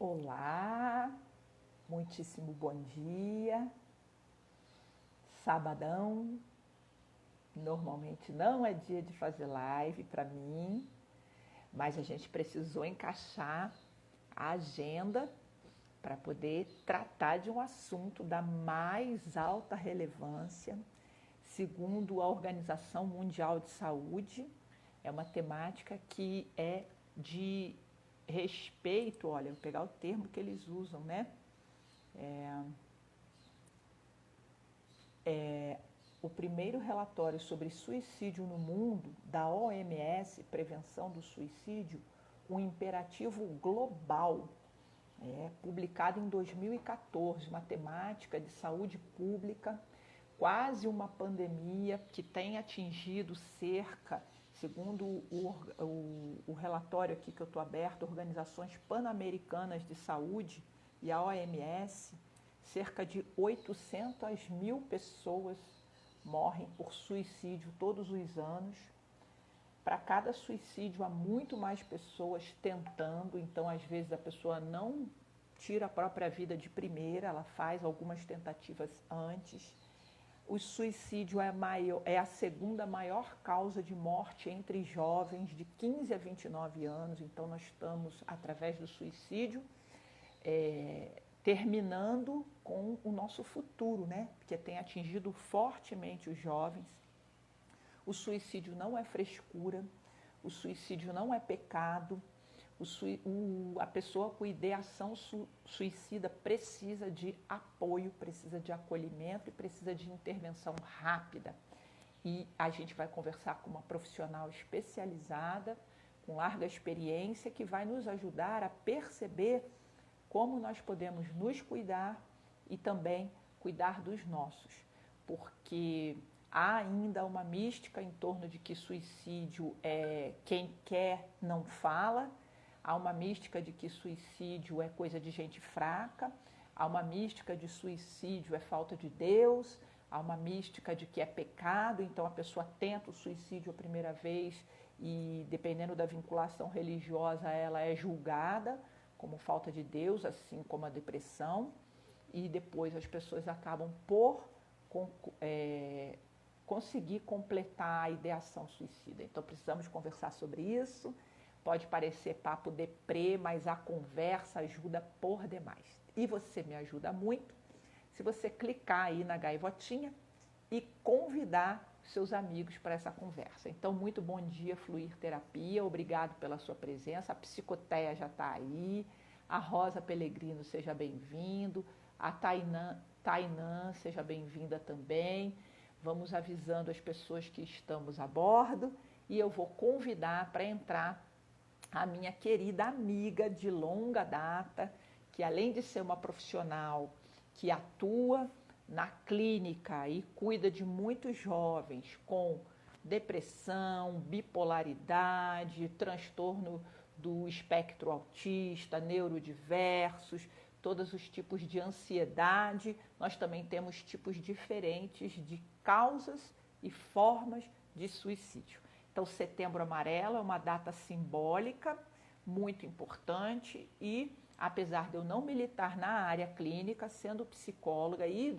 Olá, muitíssimo bom dia. Sabadão, normalmente não é dia de fazer live para mim, mas a gente precisou encaixar a agenda para poder tratar de um assunto da mais alta relevância, segundo a Organização Mundial de Saúde. É uma temática que é de respeito, olha, vou pegar o termo que eles usam, né? O primeiro relatório sobre suicídio no mundo, da OMS, Prevenção do Suicídio, um imperativo global, publicado em 2014, uma temática de saúde pública, quase uma pandemia que tem atingido cerca, segundo o relatório aqui que eu estou aberto, Organizações Pan-Americanas de Saúde e a OMS, cerca de 800 mil pessoas morrem por suicídio todos os anos. Para cada suicídio há muito mais pessoas tentando, então às vezes a pessoa não tira a própria vida de primeira, ela faz algumas tentativas antes. O suicídio é a segunda maior causa de morte entre jovens de 15 a 29 anos, então nós estamos, através do suicídio, terminando com o nosso futuro, né? Porque tem atingido fortemente os jovens. O suicídio não é frescura, o suicídio não é pecado, a pessoa com ideação suicida precisa de apoio, precisa de acolhimento e precisa de intervenção rápida. E a gente vai conversar com uma profissional especializada, com larga experiência, que vai nos ajudar a perceber como nós podemos nos cuidar e também cuidar dos nossos, porque há ainda uma mística em torno de que suicídio é quem quer não fala, há uma mística de que suicídio é coisa de gente fraca, há uma mística de suicídio é falta de Deus, há uma mística de que é pecado, então a pessoa tenta o suicídio a primeira vez e, dependendo da vinculação religiosa, ela é julgada como falta de Deus, assim como a depressão, e depois as pessoas acabam por conseguir completar a ideação suicida. Então precisamos conversar sobre isso. Pode parecer papo deprê, mas a conversa ajuda por demais. E você me ajuda muito se você clicar aí na gaivotinha e convidar seus amigos para essa conversa. Então, muito bom dia, Fluir Terapia. Obrigado pela sua presença. A Psicoteia já está aí. A Rosa Pelegrino, seja bem-vindo. A Tainã, seja bem-vinda também. Vamos avisando as pessoas que estamos a bordo e eu vou convidar para entrar a minha querida amiga de longa data, que além de ser uma profissional que atua na clínica e cuida de muitos jovens com depressão, bipolaridade, transtorno do espectro autista, neurodiversos, todos os tipos de ansiedade. Nós também temos tipos diferentes de causas e formas de suicídio. Então, Setembro Amarelo é uma data simbólica, muito importante e, apesar de eu não militar na área clínica, sendo psicóloga e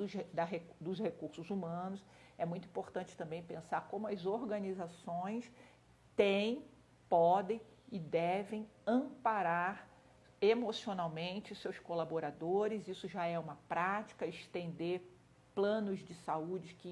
dos recursos humanos, é muito importante também pensar como as organizações podem e devem amparar emocionalmente seus colaboradores. Isso já é uma prática, estender planos de saúde que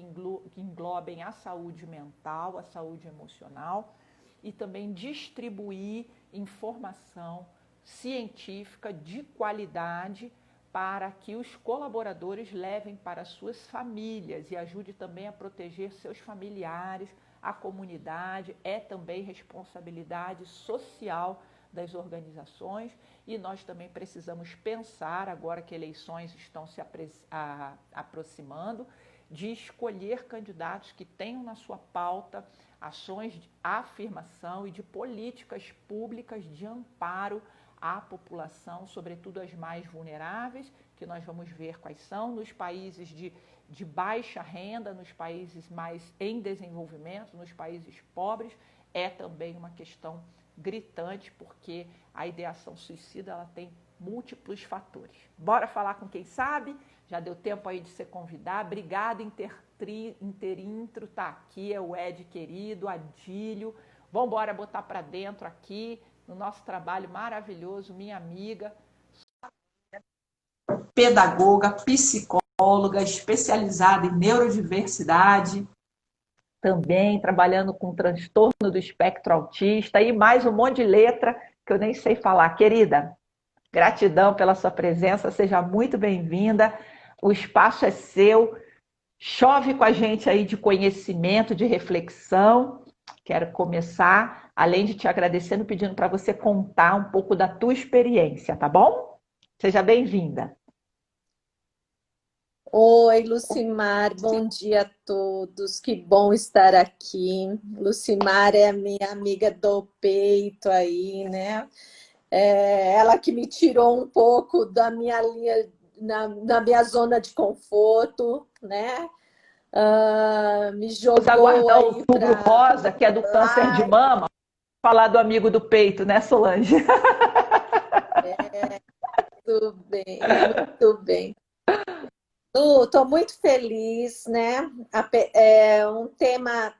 englobem a saúde mental, a saúde emocional e também distribuir informação científica de qualidade para que os colaboradores levem para suas famílias e ajude também a proteger seus familiares, a comunidade. É também responsabilidade social das organizações e nós também precisamos pensar, agora que eleições estão se aproximando, de escolher candidatos que tenham na sua pauta ações de afirmação e de políticas públicas de amparo à população, sobretudo as mais vulneráveis, que nós vamos ver quais são nos países de baixa renda, nos países mais em desenvolvimento, nos países pobres. É também uma questão gritante, porque a ideação suicida ela tem múltiplos fatores. Bora falar com quem sabe? Já deu tempo aí de você convidar. Obrigada, Interintro, tá aqui, é o Ed querido, Adílio. Vamos embora botar para dentro aqui, no nosso trabalho maravilhoso, minha amiga. Pedagoga, psicóloga, especializada em neurodiversidade, também trabalhando com transtorno do espectro autista e mais um monte de letra que eu nem sei falar. Querida, gratidão pela sua presença, seja muito bem-vinda. O espaço é seu. Chove com a gente aí de conhecimento, de reflexão. Quero começar, além de te agradecendo, pedindo para você contar um pouco da tua experiência, tá bom? Seja bem-vinda. Oi, Lucimar, bom dia a todos, que bom estar aqui. Lucimar é a minha amiga do peito aí, né? Ela que me tirou um pouco da minha linha, na minha zona de conforto, né? Me Vamos jogou aguardar o aí outubro rosa, que é do câncer de mama, falar do amigo do peito, né, Solange? Muito bem, muito bem. Lu, estou muito feliz, né? É um tema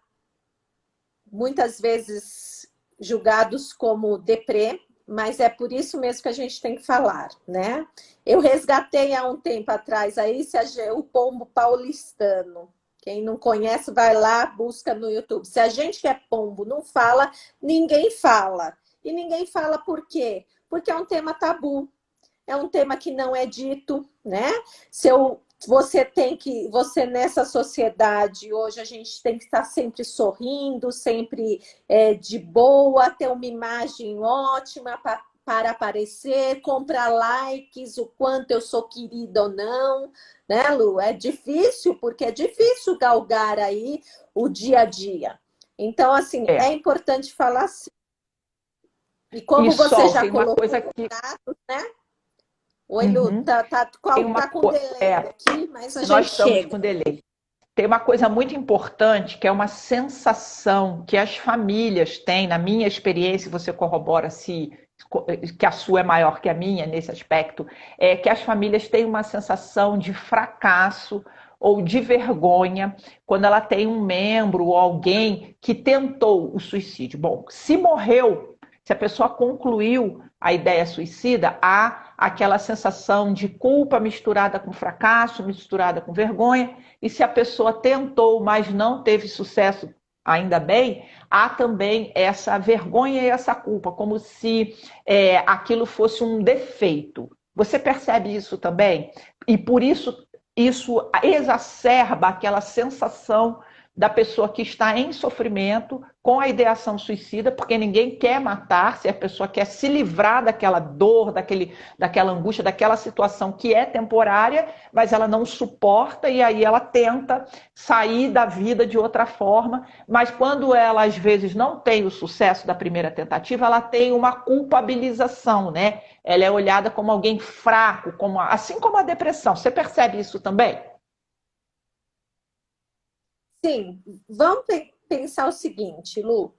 muitas vezes julgados como deprê, mas é por isso mesmo que a gente tem que falar, né? Eu resgatei há um tempo atrás aí o pombo paulistano. Quem não conhece, vai lá, busca no YouTube. Se a gente que é pombo não fala, ninguém fala. E ninguém fala por quê? Porque é um tema tabu. É um tema que não é dito, né? Você nessa sociedade hoje, a gente tem que estar sempre sorrindo, sempre de boa, ter uma imagem ótima para aparecer, comprar likes, o quanto eu sou querida ou não, né, Lu? É difícil, porque é difícil galgar aí o dia a dia. Então, assim, é importante falar assim. E como você Sol, já tem uma colocou coisa que... né? Oi, Lu, tá com delay aqui, mas a gente nós estamos chega. com delay. Tem uma coisa muito importante, que é uma sensação que as famílias têm, na minha experiência, você corrobora se que a sua é maior que a minha nesse aspecto, é que as famílias têm uma sensação de fracasso ou de vergonha quando ela tem um membro ou alguém que tentou o suicídio. Bom, se morreu, se a pessoa concluiu a ideia suicida, há aquela sensação de culpa misturada com fracasso, misturada com vergonha, e se a pessoa tentou, mas não teve sucesso, ainda bem, há também essa vergonha e essa culpa, como se aquilo fosse um defeito. Você percebe isso também? E por isso exacerba aquela sensação da pessoa que está em sofrimento com a ideação suicida, porque ninguém quer matar-se, a pessoa quer se livrar daquela dor, daquela angústia, daquela situação que é temporária, mas ela não suporta e aí ela tenta sair da vida de outra forma, mas quando ela às vezes não tem o sucesso da primeira tentativa, ela tem uma culpabilização, né? Ela é olhada como alguém fraco, assim como a depressão. Você percebe isso também? Sim, vamos pensar o seguinte, Lu.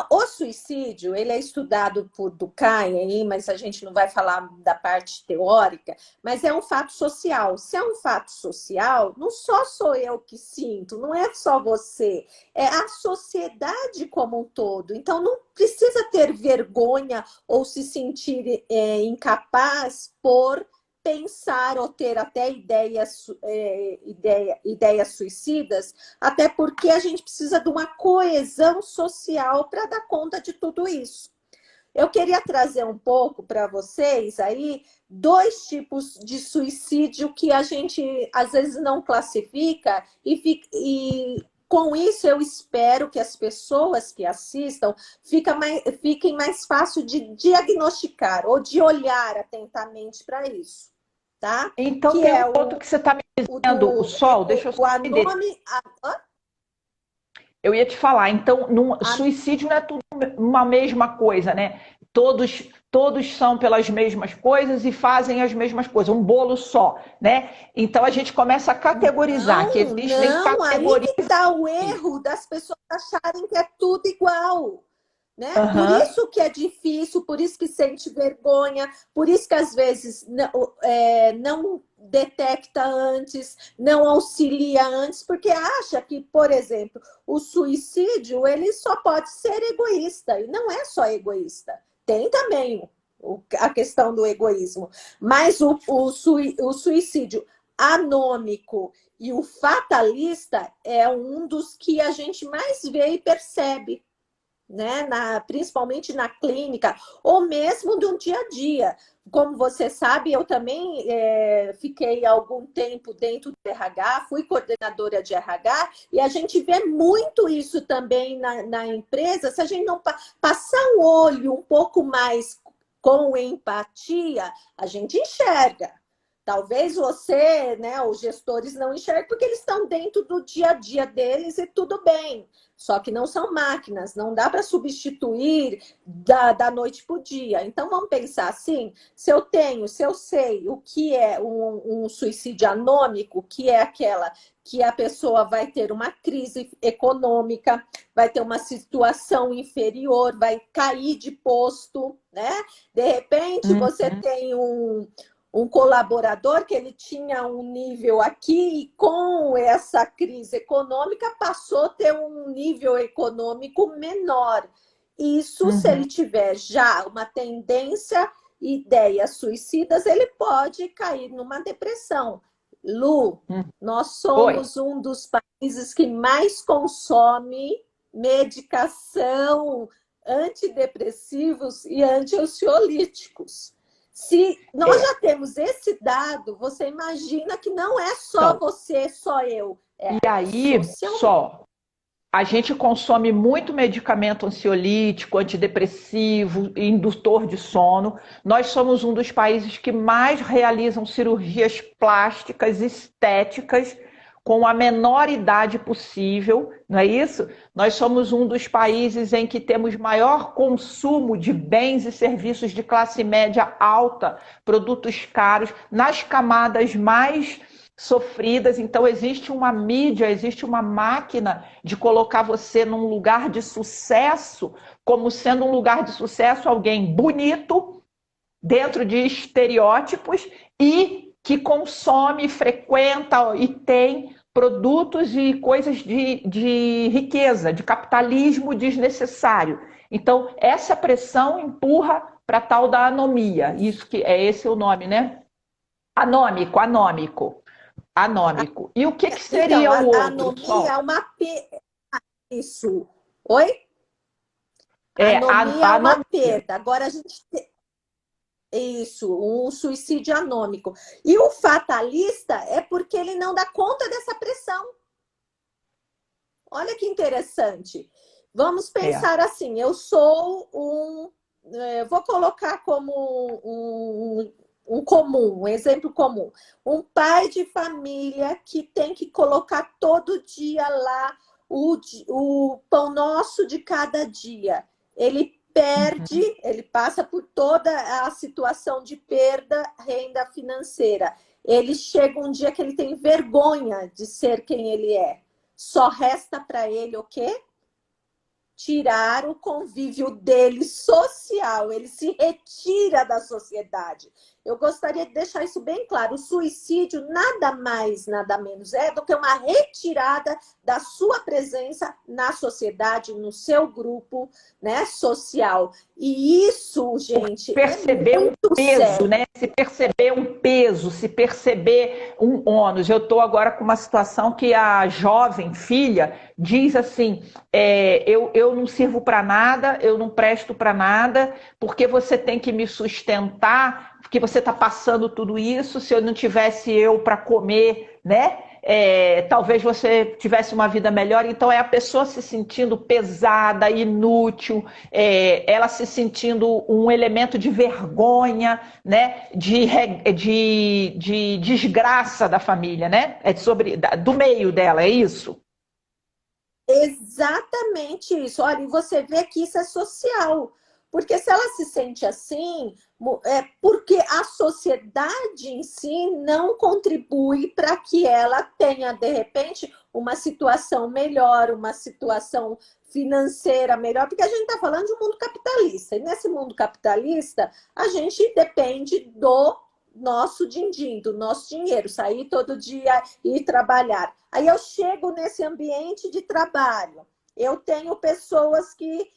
O suicídio, ele é estudado por Durkheim aí, mas a gente não vai falar da parte teórica, mas é um fato social. Se é um fato social, não só sou eu que sinto, não é só você, é a sociedade como um todo. Então, não precisa ter vergonha ou se sentir incapaz por pensar ou ter até ideias suicidas, até porque a gente precisa de uma coesão social para dar conta de tudo isso. Eu queria trazer um pouco para vocês aí dois tipos de suicídio que a gente às vezes não classifica e com isso eu espero que as pessoas que assistam fiquem mais fácil de diagnosticar ou de olhar atentamente para isso, tá? Então Que tem um é ponto que você está me dizendo, o Sol, deixa eu só entender. Eu ia te falar, então, suicídio não é tudo uma mesma coisa, né? Todos são pelas mesmas coisas e fazem as mesmas coisas, um bolo só, né? Então a gente começa a categorizar, que existem aí categorias. que está o erro das pessoas acharem que é tudo igual. né? Por Aham. isso que é difícil, por isso que sente vergonha, por isso que às vezes não detecta antes, não auxilia antes, porque acha que, por exemplo, o suicídio ele só pode ser egoísta, e não é só egoísta. Tem também a questão do egoísmo, mas o suicídio anômico e o fatalista é um dos que a gente mais vê e percebe, né? Principalmente na clínica, ou mesmo no dia a dia. Como você sabe, eu também fiquei algum tempo dentro do RH, fui coordenadora de RH, e a gente vê muito isso também na empresa. Se a gente não passar o olho um pouco mais com empatia, a gente enxerga. Talvez você, né, os gestores não enxerguem porque eles estão dentro do dia a dia deles e tudo bem. Só que não são máquinas, não dá para substituir da noite para o dia. Então vamos pensar assim: se eu sei o que é um suicídio anômico, que é aquela que a pessoa vai ter uma crise econômica, vai ter uma situação inferior, vai cair de posto, né? De repente você Uhum. tem um colaborador que ele tinha um nível aqui e com essa crise econômica passou a ter um nível econômico menor. Isso, se ele Uhum. tiver já uma tendência, ideias suicidas, ele pode cair numa depressão. Lu, Uhum. nós Oi. somos um dos países que mais consome medicação antidepressivos e anti-ansiolíticos. Se nós É. já temos esse dado, você imagina que não é só Então, você, só eu, e é aí, socialmente. só, a gente consome muito medicamento ansiolítico, antidepressivo, indutor de sono. Nós somos um dos países que mais realizam cirurgias plásticas, estéticas, com a menor idade possível, não é isso? Nós somos um dos países em que temos maior consumo de bens e serviços de classe média alta, produtos caros, nas camadas mais sofridas. Então existe uma mídia, existe uma máquina de colocar você num lugar de sucesso, como sendo um lugar de sucesso alguém bonito, dentro de estereótipos, e que consome, frequenta e tem produtos e coisas de riqueza, de capitalismo desnecessário. Então, essa pressão empurra para tal da anomia. Isso que é esse o nome, né? Anômico, anômico. Anômico. E o que, que Então, seria o a outro, anomia Sol? é uma. Isso. Oi? A É anomia a é uma anomia. perda. Agora a gente. Isso, um suicídio anômico. E o fatalista é porque ele não dá conta dessa pressão. Olha que interessante. Vamos É. pensar assim: eu sou vou colocar como um comum, um exemplo comum. Um pai de família que tem que colocar todo dia lá o pão nosso de cada dia. Ele perde, Uhum. ele passa por toda a situação de perda, renda financeira. Ele chega um dia que ele tem vergonha de ser quem ele é. Só resta para ele o quê? Tirar o convívio dele social, ele se retira da sociedade. Eu gostaria de deixar isso bem claro. O suicídio nada mais, nada menos é do que uma retirada da sua presença na sociedade, no seu grupo, né, social. E isso, gente, é Perceber um muito peso, sério. né? Se perceber um peso, se perceber um ônus. Eu estou agora com uma situação que a jovem filha diz assim: eu não sirvo para nada, eu não presto para nada, porque você tem que me sustentar, porque você está passando tudo isso. Se eu não tivesse eu para comer, né? Talvez você tivesse uma vida melhor. Então é a pessoa se sentindo pesada, inútil, ela se sentindo um elemento de vergonha, né? De desgraça da família, né? Do meio dela, é isso? Exatamente isso. Olha, e você vê que isso é social. Porque se ela se sente assim, é porque a sociedade em si não contribui para que ela tenha, de repente, uma situação melhor, uma situação financeira melhor, porque a gente está falando de um mundo capitalista. E nesse mundo capitalista, a gente depende do nosso din-din, do nosso dinheiro, sair todo dia e trabalhar. Aí eu chego nesse ambiente de trabalho, eu tenho pessoas que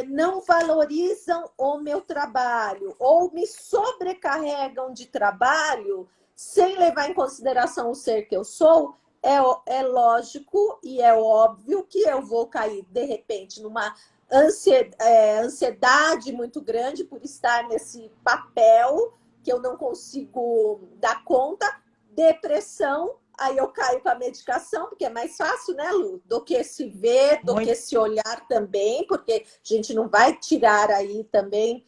não valorizam o meu trabalho ou me sobrecarregam de trabalho sem levar em consideração o ser que eu sou. É lógico e é óbvio que eu vou cair, de repente, numa ansiedade muito grande por estar nesse papel que eu não consigo dar conta, depressão, aí eu caio para a medicação, porque é mais fácil, né, Lu? Do que se ver, do que se olhar também, porque a gente não vai tirar aí também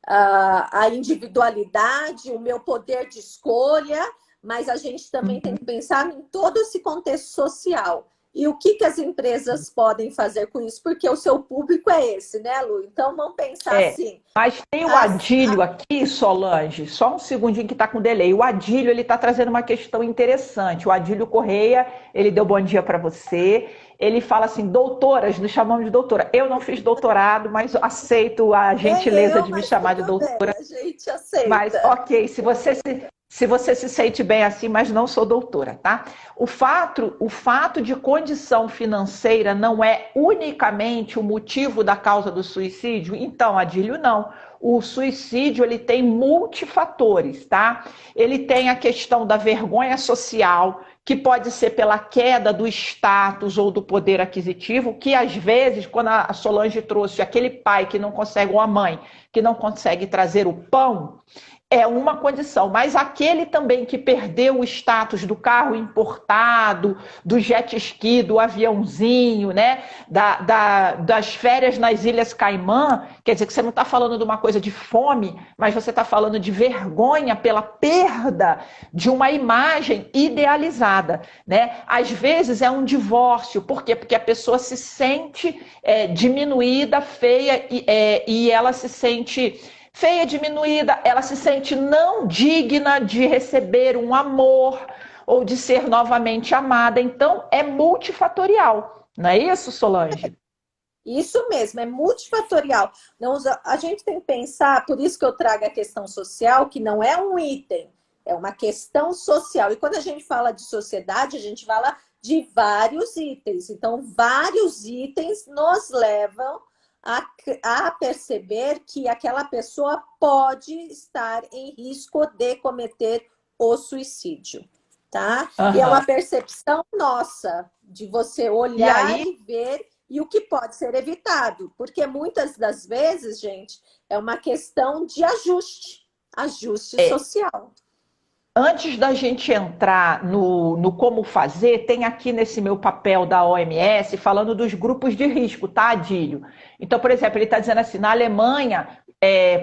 a individualidade, o meu poder de escolha, mas a gente também tem que pensar em todo esse contexto social. E o que as empresas podem fazer com isso? Porque o seu público é esse, né, Lu? Então, vamos pensar assim. Mas tem o Adílio aqui, Solange, só um segundinho que está com delay. O Adílio, ele está trazendo uma questão interessante. O Adílio Correia, ele deu bom dia para você. Ele fala assim, doutoras, nos chamamos de doutora. Eu não fiz doutorado, mas aceito a gentileza de me chamar de doutora. A gente aceita. Mas, ok, se você se sente bem assim, mas não sou doutora, tá? O fato de condição financeira não é unicamente o motivo da causa do suicídio? Então, Adílio, não. O suicídio, ele tem multifatores, tá? Ele tem a questão da vergonha social, que pode ser pela queda do status ou do poder aquisitivo, que às vezes, quando a Solange trouxe aquele pai que não consegue, ou a mãe que não consegue trazer o pão, é uma condição, mas aquele também que perdeu o status do carro importado, do jet ski, do aviãozinho, né? Das férias nas Ilhas Caimã, quer dizer que você não está falando de uma coisa de fome, mas você está falando de vergonha pela perda de uma imagem idealizada, né? Às vezes é um divórcio, por quê? Porque a pessoa se sente diminuída, feia, e ela se sente feia, diminuída, ela se sente não digna de receber um amor ou de ser novamente amada. Então, é multifatorial. Não é isso, Solange? Isso mesmo, é multifatorial. Não, a gente tem que pensar, por isso que eu trago a questão social, que não é um item, é uma questão social. E quando a gente fala de sociedade, a gente fala de vários itens. Então, vários itens nos levam a perceber que aquela pessoa pode estar em risco de cometer o suicídio, tá? E é uma percepção nossa, de você olhar e ver e o que pode ser evitado, porque muitas das vezes, gente, é uma questão de ajuste social. Antes da gente entrar no como fazer, tem aqui nesse meu papel da OMS falando dos grupos de risco, tá, Adílio? Então, por exemplo, ele está dizendo assim, na Alemanha,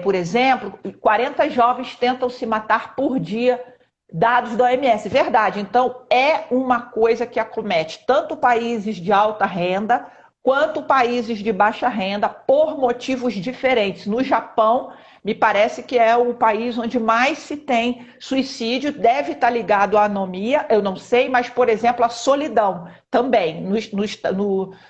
por exemplo, 40 jovens tentam se matar por dia, dados da OMS. Verdade, então é uma coisa que acomete tanto países de alta renda, quanto países de baixa renda, por motivos diferentes. No Japão, me parece que é o país onde mais se tem suicídio, deve estar ligado à anomia, eu não sei, mas, por exemplo, a solidão também.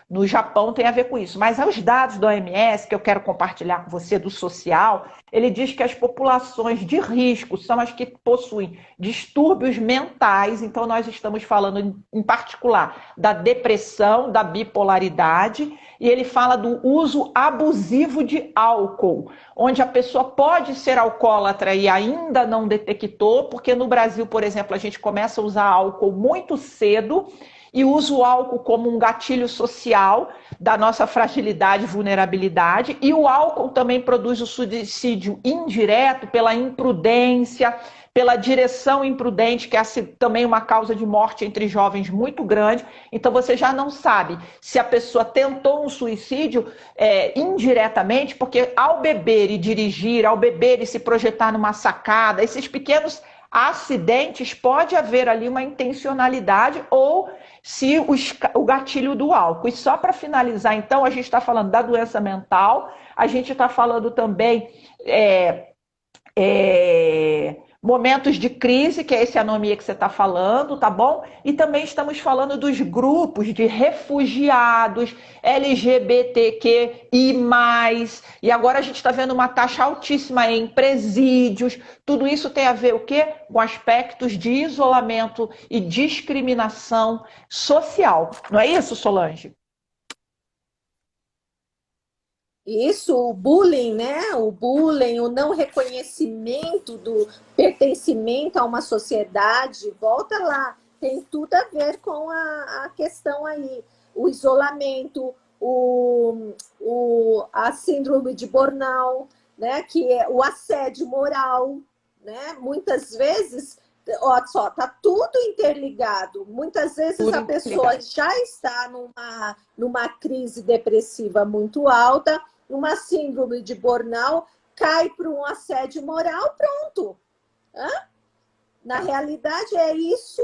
No Japão tem a ver com isso. Mas os dados da OMS, que eu quero compartilhar com você, do social, ele diz que as populações de risco são as que possuem distúrbios mentais, então nós estamos falando, em particular, da depressão, da bipolaridade, e ele fala do uso abusivo de álcool, onde a pessoa pode ser alcoólatra e ainda não detectou, porque no Brasil, por exemplo, a gente começa a usar álcool muito cedo e usa o álcool como um gatilho social da nossa fragilidade e vulnerabilidade, e o álcool também produz o suicídio indireto pela imprudência, pela direção imprudente, que é também uma causa de morte entre jovens muito grande. Então você já não sabe se a pessoa tentou um suicídio indiretamente, porque ao beber e dirigir, ao beber e se projetar numa sacada, esses pequenos acidentes, pode haver ali uma intencionalidade ou se o gatilho do álcool. E só para finalizar, então, a gente está falando da doença mental, a gente está falando também momentos de crise, que é esse anomia que você está falando, tá bom? E também estamos falando dos grupos de refugiados, LGBTQI+, e agora a gente está vendo uma taxa altíssima em presídios. Tudo isso tem a ver o quê? Com aspectos de isolamento e discriminação social. Não é isso, Solange? Isso, o bullying, né? O bullying, o não reconhecimento do pertencimento a uma sociedade, volta lá, tem tudo a ver com a questão aí, o isolamento, a síndrome de burnout, né? Que é o assédio moral, né? Muitas vezes, ó, só, tá tudo interligado. Muitas vezes Tudo a pessoa interligado. já está numa crise depressiva muito alta, uma síndrome de burnout, cai para um assédio moral, pronto. Hã? Na realidade, é isso.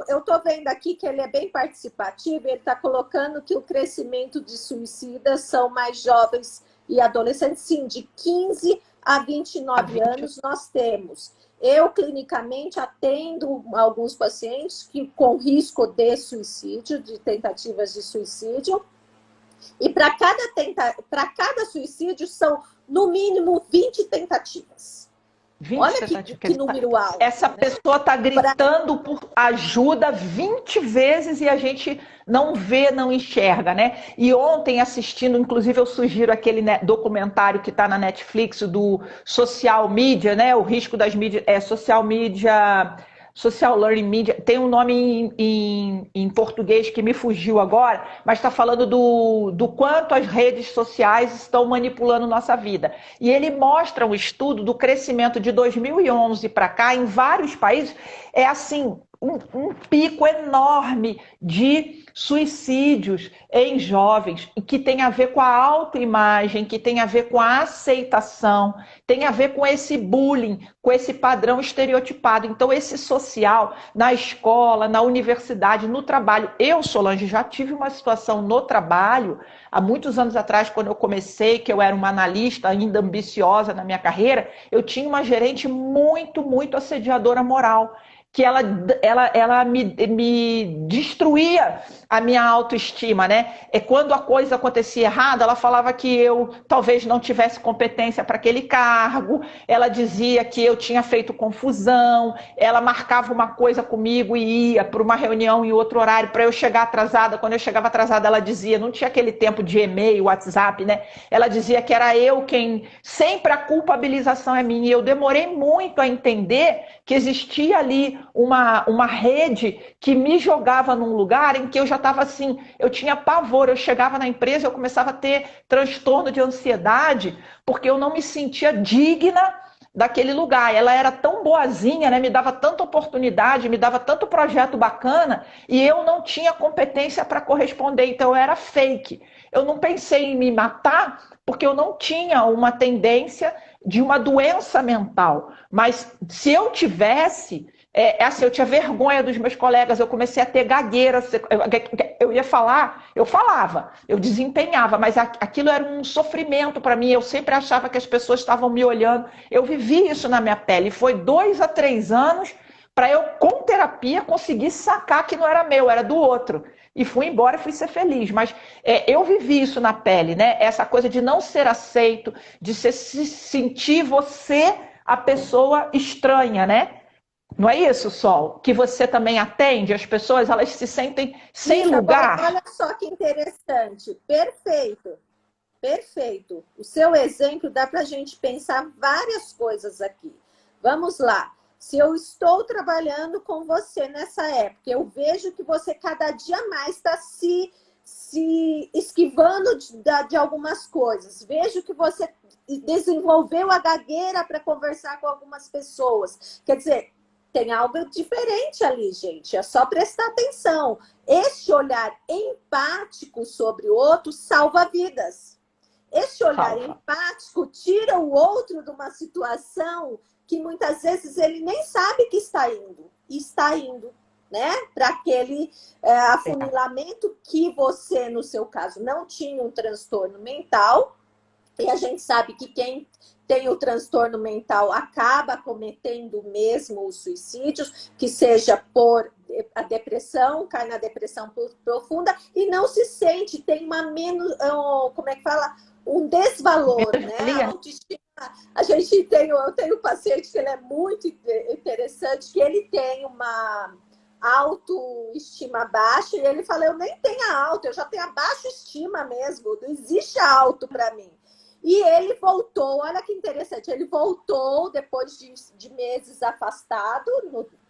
Eu estou vendo aqui que ele é bem participativo, ele está colocando que o crescimento de suicidas são mais jovens e adolescentes, sim, de 15 a 29 anos nós temos. Eu, clinicamente, atendo alguns pacientes com risco de suicídio, de tentativas de suicídio, e para cada suicídio são, no mínimo, 20 tentativas. 20 Olha que número alto. Essa né? pessoa está gritando por ajuda 20 vezes e a gente não vê, não enxerga, né? E ontem, assistindo, inclusive eu sugiro aquele documentário que está na Netflix do social media, né? O risco das mídias, social media, social learning media, tem um nome em português que me fugiu agora, mas está falando do quanto as redes sociais estão manipulando nossa vida. E ele mostra um estudo do crescimento de 2011 para cá, em vários países, é assim, um pico enorme de suicídios em jovens, que tem a ver com a autoimagem, que tem a ver com a aceitação, tem a ver com esse bullying, com esse padrão estereotipado. Então, esse social, na escola, na universidade, no trabalho. Eu, Solange, já tive uma situação no trabalho, há muitos anos atrás, quando eu comecei, que eu era uma analista ainda ambiciosa na minha carreira, eu tinha uma gerente muito, muito assediadora moral, que ela me destruía a minha autoestima, né? E quando a coisa acontecia errada, ela falava que eu talvez não tivesse competência para aquele cargo, ela dizia que eu tinha feito confusão, ela marcava uma coisa comigo e ia para uma reunião em outro horário para eu chegar atrasada. Quando eu chegava atrasada, ela dizia, não tinha aquele tempo de e-mail, WhatsApp, né? Ela dizia que era eu quem, sempre a culpabilização é minha. E eu demorei muito a entender que existia ali uma rede que me jogava num lugar em que eu já estava assim, eu tinha pavor, eu chegava na empresa, eu começava a ter transtorno de ansiedade, porque eu não me sentia digna daquele lugar. Ela era tão boazinha, né? Me dava tanta oportunidade, me dava tanto projeto bacana, e eu não tinha competência para corresponder, então eu era fake. Eu não pensei em me matar, porque eu não tinha uma tendência de uma doença mental. Mas se eu tivesse, assim, eu tinha vergonha dos meus colegas, eu comecei a ter gagueira, eu ia falar, eu falava, eu desempenhava, mas aquilo era um sofrimento para mim, eu sempre achava que as pessoas estavam me olhando, eu vivi isso na minha pele, foi 2 a 3 anos para eu, com terapia, conseguir sacar que não era meu, era do outro. E fui embora e fui ser feliz. Mas eu vivi isso na pele, né? Essa coisa de não ser aceito, de se sentir você a pessoa estranha, né? Não é isso, Sol? Que você também atende, as pessoas elas se sentem sem Isso, agora lugar. olha só que interessante. Perfeito, perfeito. O seu exemplo dá para a gente pensar várias coisas aqui. Vamos lá. Se eu estou trabalhando com você nessa época, eu vejo que você cada dia mais está se esquivando de algumas coisas. Vejo que você desenvolveu a gagueira para conversar com algumas pessoas. Quer dizer, tem algo diferente ali, gente. É só prestar atenção. Este olhar empático sobre o outro salva vidas. Este olhar empático tira o outro de uma situação que muitas vezes ele nem sabe que está indo, né? Para aquele afunilamento que você, no seu caso, não tinha um transtorno mental, E a gente sabe que quem tem o transtorno mental acaba cometendo mesmo os suicídios, que seja por a depressão, cai na depressão profunda e não se sente, tem uma menos, como é que fala? Um desvalor, né? A autoestima. Eu tenho um paciente que ele é muito interessante, que ele tem uma autoestima baixa, e ele fala, eu nem tenho a alta, eu já tenho a baixa estima mesmo, não existe alto para mim. E ele voltou, olha que interessante, ele voltou depois de meses afastado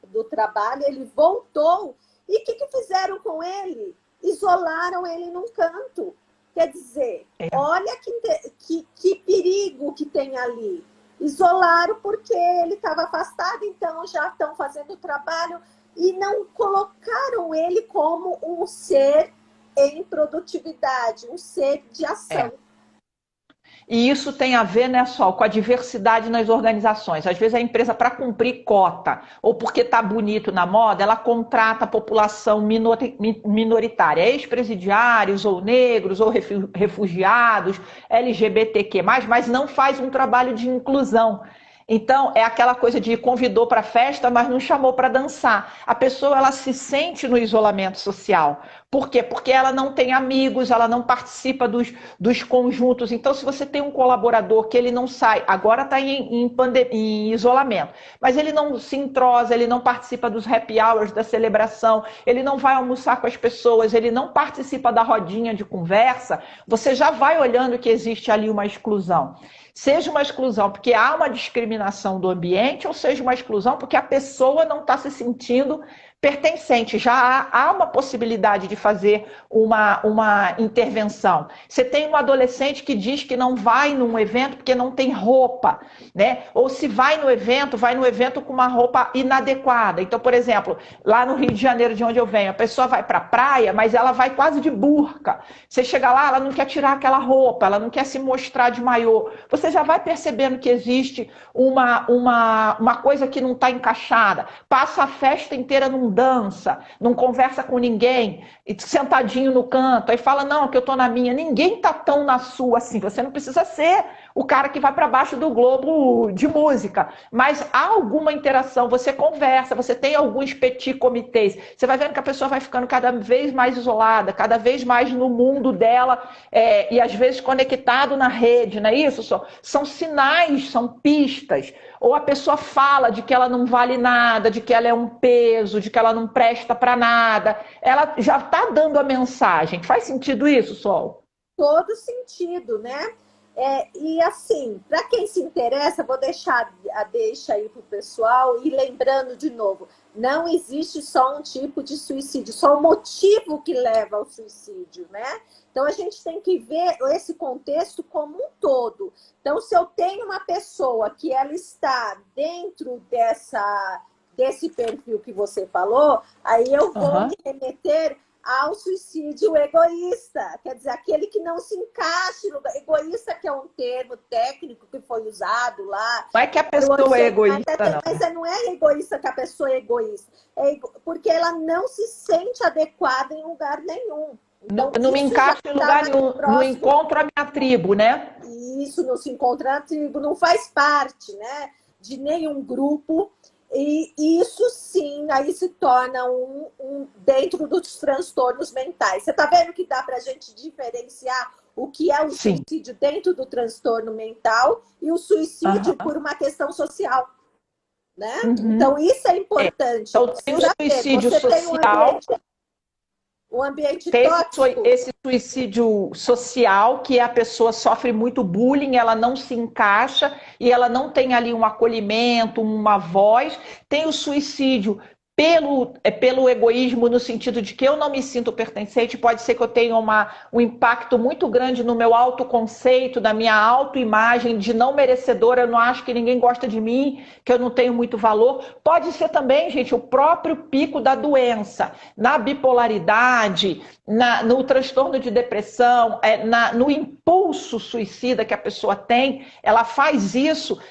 do trabalho, ele voltou. E o que fizeram com ele? Isolaram ele num canto. Quer dizer, olha que perigo que tem ali. Isolaram porque ele estava afastado, então já estão fazendo o trabalho e não colocaram ele como um ser em produtividade, um ser de ação. E isso tem a ver, né, Sol, com a diversidade nas organizações. Às vezes a empresa, para cumprir cota, ou porque está bonito na moda, ela contrata a população minoritária, ex-presidiários, ou negros, ou refugiados, LGBTQ+, mas não faz um trabalho de inclusão. Então, é aquela coisa de convidou para a festa, mas não chamou para dançar. A pessoa, ela se sente no isolamento social. Por quê? Porque ela não tem amigos, ela não participa dos conjuntos. Então, se você tem um colaborador que ele não sai, agora está em isolamento, mas ele não se entrosa, ele não participa dos happy hours, da celebração, ele não vai almoçar com as pessoas, ele não participa da rodinha de conversa, você já vai olhando que existe ali uma exclusão. Seja uma exclusão porque há uma discriminação do ambiente, ou seja uma exclusão porque a pessoa não está se sentindo pertencente. Já há uma possibilidade de fazer uma intervenção. Você tem um adolescente que diz que não vai num evento porque não tem roupa, né? Ou se vai no evento com uma roupa inadequada. Então, por exemplo, lá no Rio de Janeiro, de onde eu venho, a pessoa vai para a praia, mas ela vai quase de burca. Você chega lá, ela não quer tirar aquela roupa, ela não quer se mostrar de maiô. Você já vai percebendo que existe uma coisa que não está encaixada. Passa a festa inteira num dança, não conversa com ninguém, sentadinho no canto, aí fala, não, que eu tô na minha. Ninguém tá tão na sua assim, você não precisa ser o cara que vai para baixo do globo de música, mas há alguma interação, você conversa, você tem alguns petit comitês, você vai vendo que a pessoa vai ficando cada vez mais isolada, cada vez mais no mundo dela, e às vezes conectado na rede, não é isso? São sinais, são pistas. Ou a pessoa fala de que ela não vale nada, de que ela é um peso, de que ela não presta para nada. Ela já está dando a mensagem. Faz sentido isso, Sol? Todo sentido, né? E assim, para quem se interessa, vou deixar a deixa aí para o pessoal e lembrando de novo, não existe só um tipo de suicídio, só o motivo que leva ao suicídio, né? Então a gente tem que ver esse contexto como um todo. Então, se eu tenho uma pessoa que ela está dentro desse perfil que você falou, aí eu vou me remeter ao suicídio egoísta, quer dizer, aquele que não se encaixa no egoísta, que é um termo técnico que foi usado lá. Não é que a pessoa é egoísta, não. Mas não é egoísta que a pessoa é egoísta, porque ela não se sente adequada em lugar nenhum. Então, não me encaixa em lugar nenhum, não encontro a minha tribo, né? Isso, não se encontra na tribo, não faz parte, né, de nenhum grupo. E isso sim, aí se torna dentro dos transtornos mentais. Você está vendo que dá para a gente diferenciar o que é o suicídio dentro do transtorno mental e o suicídio por uma questão social, né? Então isso é importante. Então tem o suicídio social. Um ambiente tóxico. Esse suicídio social, que a pessoa sofre muito bullying, ela não se encaixa e ela não tem ali um acolhimento, uma voz. Tem o suicídio pelo egoísmo, no sentido de que eu não me sinto pertencente, pode ser que eu tenha um impacto muito grande no meu autoconceito, na minha autoimagem, de não merecedora, eu não acho que ninguém gosta de mim, que eu não tenho muito valor. Pode ser também, gente, o próprio pico da doença, na bipolaridade, no transtorno de depressão, no impulso suicida que a pessoa tem, ela faz isso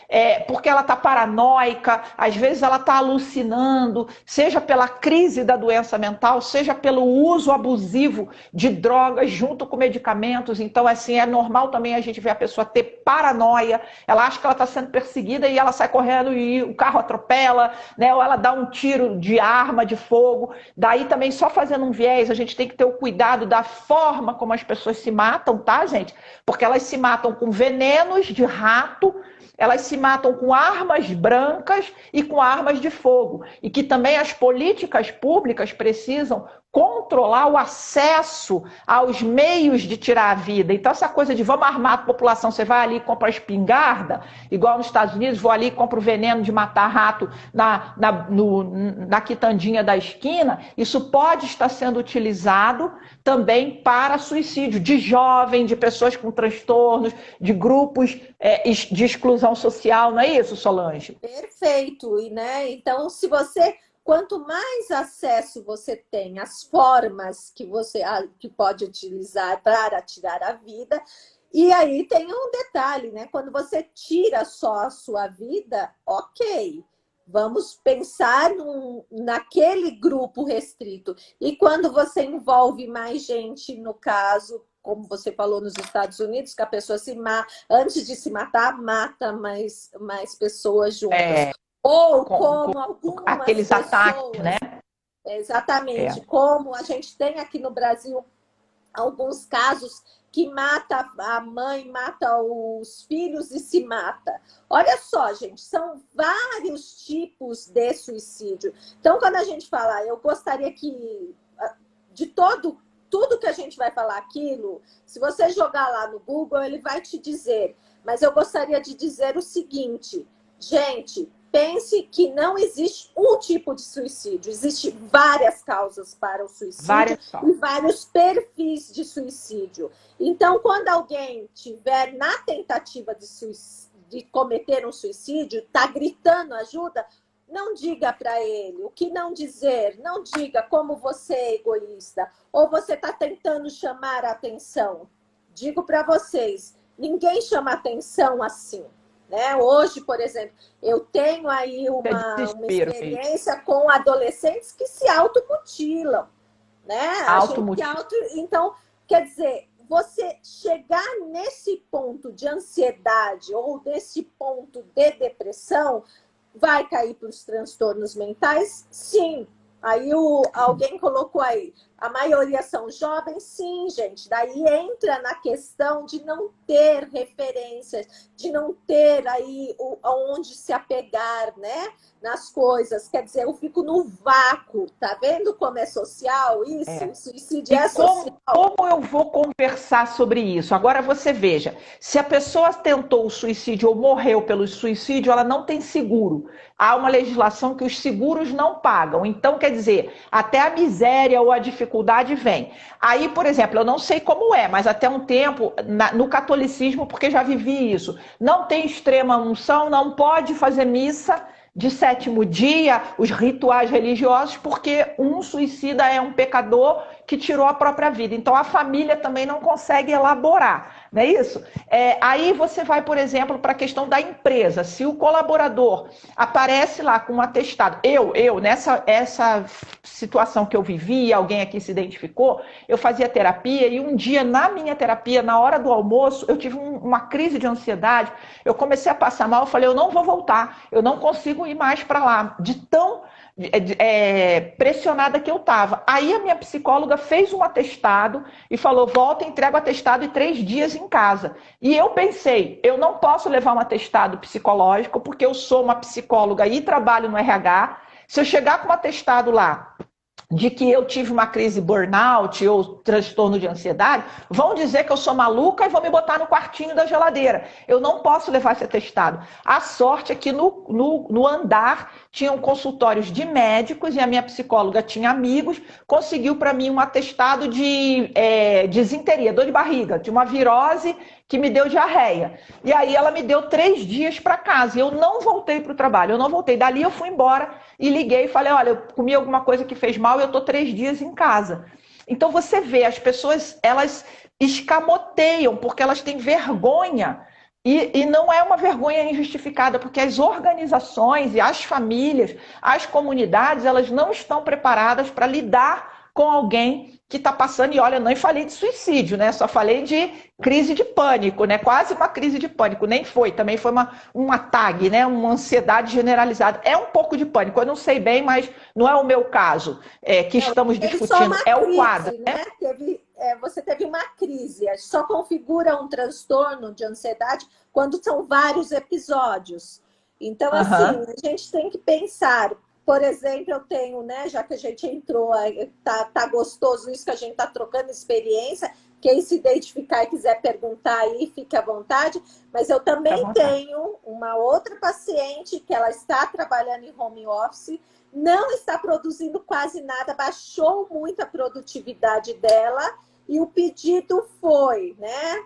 porque ela está paranoica, às vezes ela está alucinando. seja pela crise da doença mental, seja pelo uso abusivo de drogas junto com medicamentos. Então, assim, é normal também a gente ver a pessoa ter paranoia, ela acha que ela está sendo perseguida e ela sai correndo e o carro atropela, né? Ou ela dá um tiro de arma de fogo. Daí também, só fazendo um viés, a gente tem que ter o cuidado da forma como as pessoas se matam, tá, gente? Porque elas se matam com venenos de rato, elas se matam com armas brancas e com armas de fogo. E que também as políticas públicas precisam controlar o acesso aos meios de tirar a vida. Então, essa coisa de vamos armar a população, você vai ali e compra a espingarda, igual nos Estados Unidos, vou ali e compro o veneno de matar rato na quitandinha da esquina, isso pode estar sendo utilizado também para suicídio de jovem, de pessoas com transtornos, de grupos de exclusão social, não é isso, Solange? Perfeito, e né? Então, quanto mais acesso você tem às formas que pode utilizar para tirar a vida, e aí tem um detalhe, né? Quando você tira só a sua vida, ok, vamos pensar naquele grupo restrito. E quando você envolve mais gente, no caso, como você falou nos Estados Unidos, que a pessoa antes de se matar, mata mais pessoas juntas. Ou como algumas aqueles pessoas, ataques, né? Exatamente, como a gente tem aqui no Brasil alguns casos que mata a mãe, mata os filhos e se mata. Olha só, gente, são vários tipos de suicídio. Então, quando a gente fala, eu gostaria que de tudo que a gente vai falar aquilo, se você jogar lá no Google, ele vai te dizer. Mas eu gostaria de dizer o seguinte, gente, pense que não existe um tipo de suicídio, existem várias causas para o suicídio e vários perfis de suicídio. Então, quando alguém tiver na tentativa de cometer um suicídio, está gritando ajuda, não diga para ele o que não dizer, não diga como você é egoísta, ou você está tentando chamar a atenção. Digo para vocês, ninguém chama atenção assim. Né? Hoje, por exemplo, eu tenho aí uma experiência com adolescentes que se automutilam. Né? Então, quer dizer, você chegar nesse ponto de ansiedade ou nesse ponto de depressão, vai cair para os transtornos mentais? Sim. Aí alguém colocou aí, a maioria são jovens, sim, gente. Daí entra na questão de não ter referências, de não ter aí aonde se apegar, né, nas coisas. Quer dizer, eu fico no vácuo. Tá vendo como é social isso? O suicídio é social. Como eu vou conversar sobre isso? Agora você veja, se a pessoa tentou o suicídio ou morreu pelo suicídio, ela não tem seguro. Há uma legislação que os seguros não pagam. Então, quer dizer, até a miséria ou a dificuldade vem. Aí, por exemplo, eu não sei como é, mas até um tempo, no catolicismo, porque já vivi isso, não tem extrema unção, não pode fazer missa de sétimo dia, os rituais religiosos, porque um suicida é um pecador que tirou a própria vida. Então, a família também não consegue elaborar, não é isso? Aí você vai, por exemplo, para a questão da empresa. Se o colaborador aparece lá com um atestado, nessa situação que eu vivi, alguém aqui se identificou, eu fazia terapia e um dia, na minha terapia, na hora do almoço, eu tive uma crise de ansiedade, eu comecei a passar mal, eu falei, eu não vou voltar, eu não consigo ir mais para lá, de tão pressionada que eu estava. Aí a minha psicóloga fez um atestado e falou, volta, entrega o atestado e 3 dias em casa. E eu pensei, eu não posso levar um atestado psicológico porque eu sou uma psicóloga e trabalho no RH. Se eu chegar com um atestado lá de que eu tive uma crise burnout ou transtorno de ansiedade, vão dizer que eu sou maluca e vão me botar no quartinho da geladeira. Eu não posso levar esse atestado. A sorte é que no andar tinham consultórios de médicos e a minha psicóloga tinha amigos, conseguiu para mim um atestado de disenteria, dor de barriga, de uma virose que me deu diarreia. E aí ela me deu 3 dias para casa. E eu não voltei para o trabalho, eu não voltei. Dali eu fui embora e liguei e falei, olha, eu comi alguma coisa que fez mal e eu estou 3 dias em casa. Então você vê, as pessoas, elas escamoteiam porque elas têm vergonha E não é uma vergonha injustificada, porque as organizações e as famílias, as comunidades, elas não estão preparadas para lidar com alguém que está passando, e olha, nem falei de suicídio, né? Só falei de crise de pânico, né? Quase uma crise de pânico, nem foi, também foi uma tag, né? Uma ansiedade generalizada. É um pouco de pânico, eu não sei bem, mas não é o meu caso que Não, estamos teve só discutindo, uma é o quadro, crise, né? né? Você teve uma crise, só configura um transtorno de ansiedade quando são vários episódios. Então, assim, Aham, a gente tem que pensar. Por exemplo, eu tenho, né? Já que a gente entrou, tá gostoso isso que a gente tá trocando experiência. Quem se identificar e quiser perguntar aí, fique à vontade. Mas eu fica à também vontade. tenho uma outra paciente que ela está trabalhando em home office, não está produzindo quase nada, baixou muito a produtividade dela e o pedido foi, né,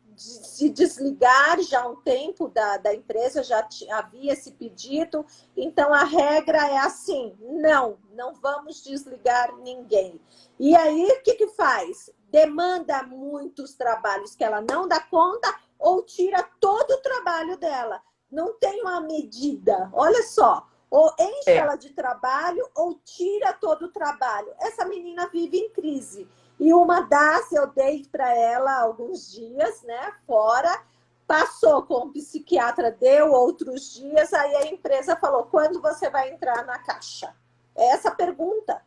de se desligar já há um tempo da empresa, já havia esse pedido, então a regra é assim, não vamos desligar ninguém. E aí, o que faz? Demanda muitos trabalhos que ela não dá conta ou tira todo o trabalho dela. Não tem uma medida, olha só, ou enche É. ela de trabalho ou tira todo o trabalho. Essa menina vive em crise. E uma das, eu dei para ela alguns dias, né, fora, passou com o psiquiatra, deu outros dias, aí a empresa falou, quando você vai entrar na caixa? É essa a pergunta.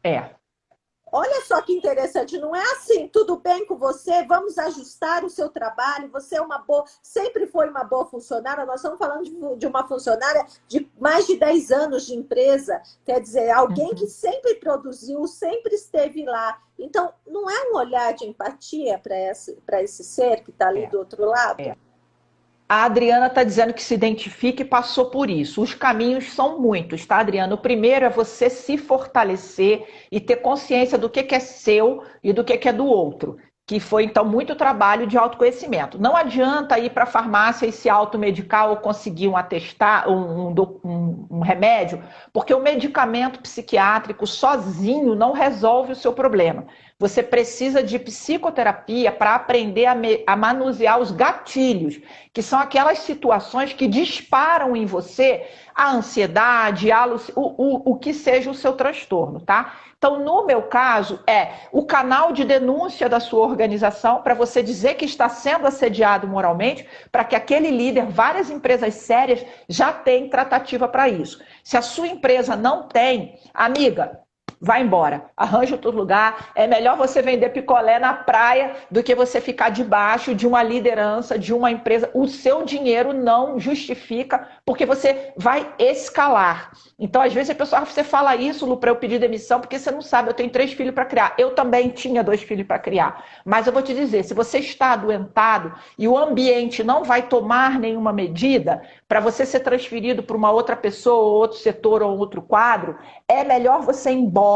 É. Olha só que interessante, não é assim, tudo bem com você, vamos ajustar o seu trabalho, você é uma boa, sempre foi uma boa funcionária, nós estamos falando de uma funcionária de mais de 10 anos de empresa, quer dizer, alguém que Uhum. sempre produziu, sempre esteve lá. Então, não é um olhar de empatia para esse ser que está ali É. do outro lado? É. A Adriana está dizendo que se identifica e passou por isso. Os caminhos são muitos, tá, Adriana? O primeiro é você se fortalecer e ter consciência do que é seu e do que é do outro. Que foi, então, muito trabalho de autoconhecimento. Não adianta ir para a farmácia e se automedicar ou conseguir um atestar, um remédio, porque o medicamento psiquiátrico sozinho não resolve o seu problema. Você precisa de psicoterapia para aprender a manusear os gatilhos, que são aquelas situações que disparam em você a ansiedade, o que seja o seu transtorno, tá? Então, no meu caso, é o canal de denúncia da sua organização para você dizer que está sendo assediado moralmente, para que aquele líder, várias empresas sérias já têm tratativa para isso. Se a sua empresa não tem, amiga, vai embora, arranja outro lugar. É melhor você vender picolé na praia do que você ficar debaixo de uma liderança, de uma empresa. O seu dinheiro não justifica, porque você vai escalar. Então, às vezes, a pessoa, você fala isso, Lu, para eu pedir demissão, porque você não sabe, eu tenho 3 filhos para criar. Eu também tinha 2 filhos para criar. Mas eu vou te dizer, se você está adoentado e o ambiente não vai tomar nenhuma medida para você ser transferido para uma outra pessoa, ou outro setor, ou outro quadro, é melhor você ir embora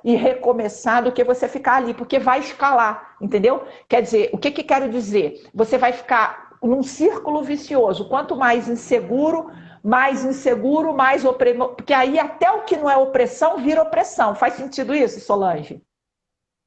e recomeçar do que você ficar ali, porque vai escalar, entendeu? Quer dizer, o que quero dizer? Você vai ficar num círculo vicioso. Quanto mais inseguro, mais opressão, porque aí até o que não é opressão vira opressão. Faz sentido isso, Solange?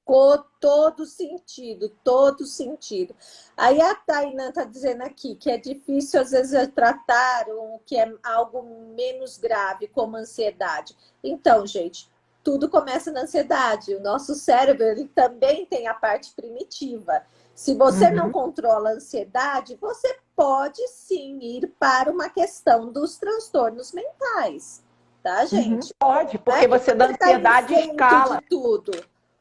Com todo sentido, todo sentido. Aí a Tainá está dizendo aqui que é difícil, às vezes, tratar o que é algo menos grave, como ansiedade. Então, gente, tudo começa na ansiedade. O nosso cérebro, ele também tem a parte primitiva. Se você não Uhum. controla a ansiedade, você pode sim ir para uma questão dos transtornos mentais, tá, gente? Pode, Não é porque que você da você está ansiedade isento de escala. tudo.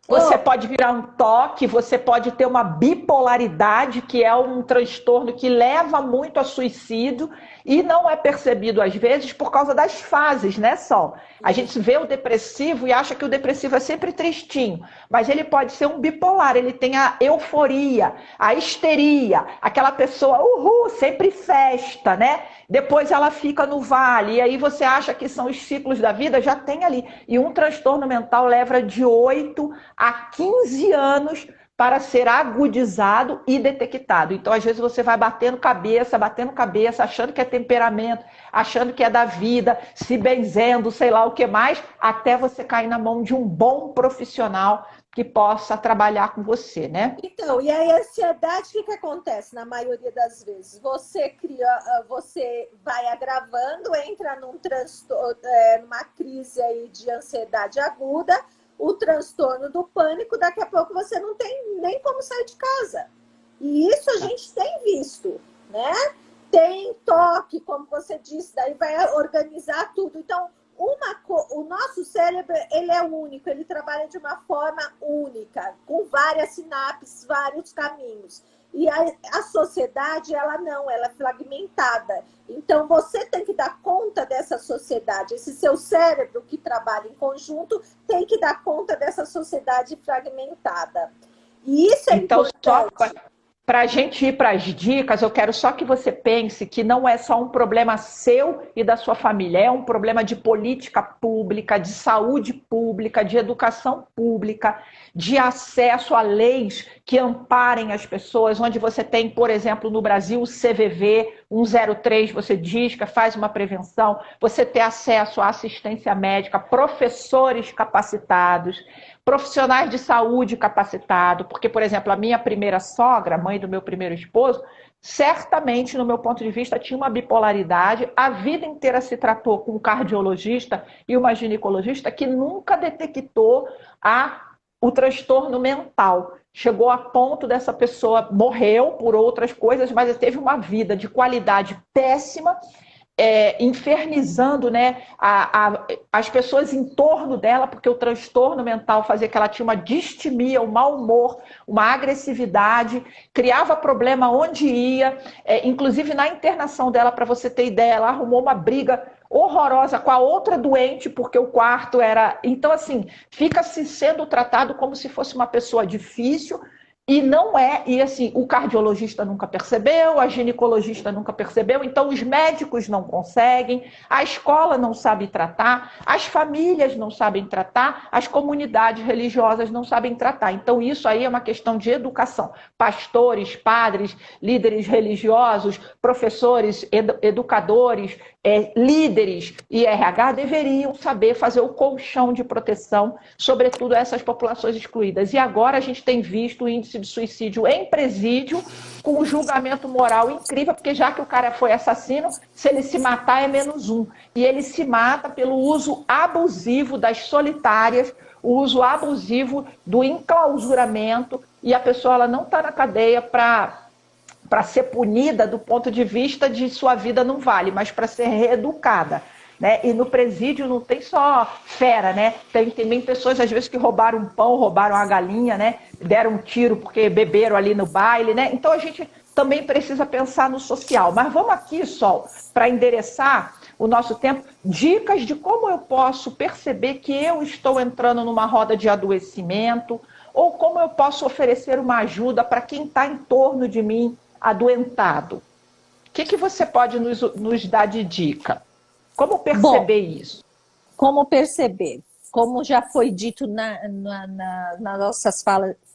Você Oh, pode virar um toque, você pode ter uma bipolaridade, que é um transtorno que leva muito a suicídio e não é percebido às vezes por causa das fases, né, Sol? A gente vê o depressivo e acha que o depressivo é sempre tristinho, mas ele pode ser um bipolar, ele tem a euforia, a histeria, aquela pessoa, uhul, sempre festa, né? Depois ela fica no vale, e aí você acha que são os ciclos da vida, já tem ali. E um transtorno mental leva de 8 a 15 anos para ser agudizado e detectado. Então, às vezes, você vai batendo cabeça, achando que é temperamento, achando que é da vida, se benzendo, sei lá o que mais, até você cair na mão de um bom profissional que possa trabalhar com você, né? Então, e a ansiedade, o que acontece na maioria das vezes? Você vai agravando, entra num transtorno, numa crise aí de ansiedade aguda, o transtorno do pânico, daqui a pouco você não tem nem como sair de casa. E isso a gente tem visto, né? Tem toque, como você disse, daí vai organizar tudo. Então, o nosso cérebro, ele é único, ele trabalha de uma forma única, com várias sinapses, vários caminhos. E a sociedade, ela não, ela é fragmentada. Então, você tem que dar conta dessa sociedade. Esse seu cérebro que trabalha em conjunto tem que dar conta dessa sociedade fragmentada. E isso é então, importante. para a gente ir para as dicas, eu quero só que você pense que não é só um problema seu e da sua família, é um problema de política pública, de saúde pública, de educação pública, de acesso a leis que amparem as pessoas, onde você tem, por exemplo, no Brasil, o CVV 103, você diz que faz uma prevenção, você ter acesso à assistência médica, professores capacitados, profissionais de saúde capacitados, porque, por exemplo, a minha primeira sogra, mãe do meu primeiro esposo, certamente, no meu ponto de vista, tinha uma bipolaridade, a vida inteira se tratou com um cardiologista e uma ginecologista que nunca detectou o transtorno mental. Chegou a ponto dessa pessoa morreu por outras coisas, mas teve uma vida de qualidade péssima, infernizando, né, as pessoas em torno dela, porque o transtorno mental fazia que ela tinha uma distimia, um mau humor, uma agressividade, criava problema onde ia, inclusive na internação dela, para você ter ideia, ela arrumou uma briga horrorosa com a outra doente, porque o quarto era... Então, assim, fica-se sendo tratado como se fosse uma pessoa difícil, e não é, e assim, o cardiologista nunca percebeu, a ginecologista nunca percebeu, então os médicos não conseguem, a escola não sabe tratar, as famílias não sabem tratar, as comunidades religiosas não sabem tratar. Então isso aí é uma questão de educação. Pastores, padres, líderes religiosos, professores, educadores, líderes e RH deveriam saber fazer o colchão de proteção, sobretudo a essas populações excluídas. E agora a gente tem visto o índice de suicídio em presídio, com um julgamento moral incrível, porque já que o cara foi assassino, se ele se matar é -1. E ele se mata pelo uso abusivo das solitárias, o uso abusivo do enclausuramento, e a pessoa ela não está na cadeia para ser punida do ponto de vista de sua vida não vale, mas para ser reeducada. Né? E no presídio não tem só fera, né? Tem também pessoas, às vezes, que roubaram um pão, roubaram uma galinha, né? Deram um tiro porque beberam ali no baile, né? Então a gente também precisa pensar no social. Mas vamos aqui, Sol, para endereçar o nosso tempo, dicas de como eu posso perceber que eu estou entrando numa roda de adoecimento, ou como eu posso oferecer uma ajuda para quem está em torno de mim adoentado. O que você pode nos dar de dica? Como perceber isso? Como perceber? Como já foi dito nas nossas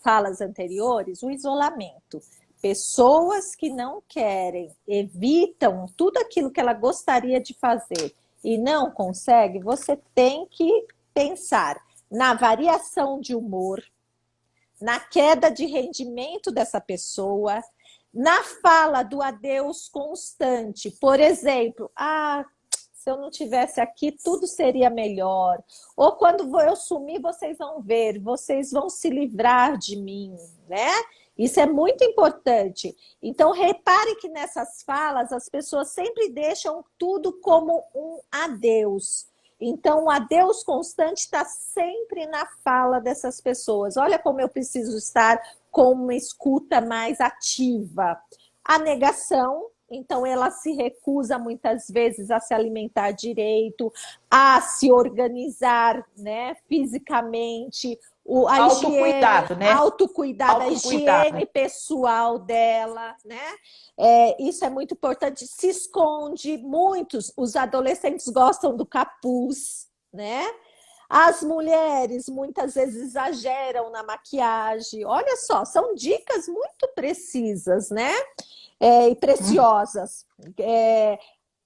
falas anteriores, o isolamento. Pessoas que não querem, evitam tudo aquilo que ela gostaria de fazer e não consegue, você tem que pensar na variação de humor, na queda de rendimento dessa pessoa, na fala do adeus constante. Por exemplo, se eu não tivesse aqui, tudo seria melhor. Ou quando eu sumir, vocês vão ver, vocês vão se livrar de mim, né? Isso é muito importante. Então, repare que nessas falas, as pessoas sempre deixam tudo como um adeus. Então, o adeus constante está sempre na fala dessas pessoas. Olha como eu preciso estar com uma escuta mais ativa. A negação, então ela se recusa muitas vezes a se alimentar direito, a se organizar, né, fisicamente, autocuidado, né? Autocuidado, a higiene pessoal dela, né? Isso é muito importante. Se esconde, os adolescentes gostam do capuz, né? As mulheres muitas vezes exageram na maquiagem. Olha só, são dicas muito precisas, né? E preciosas.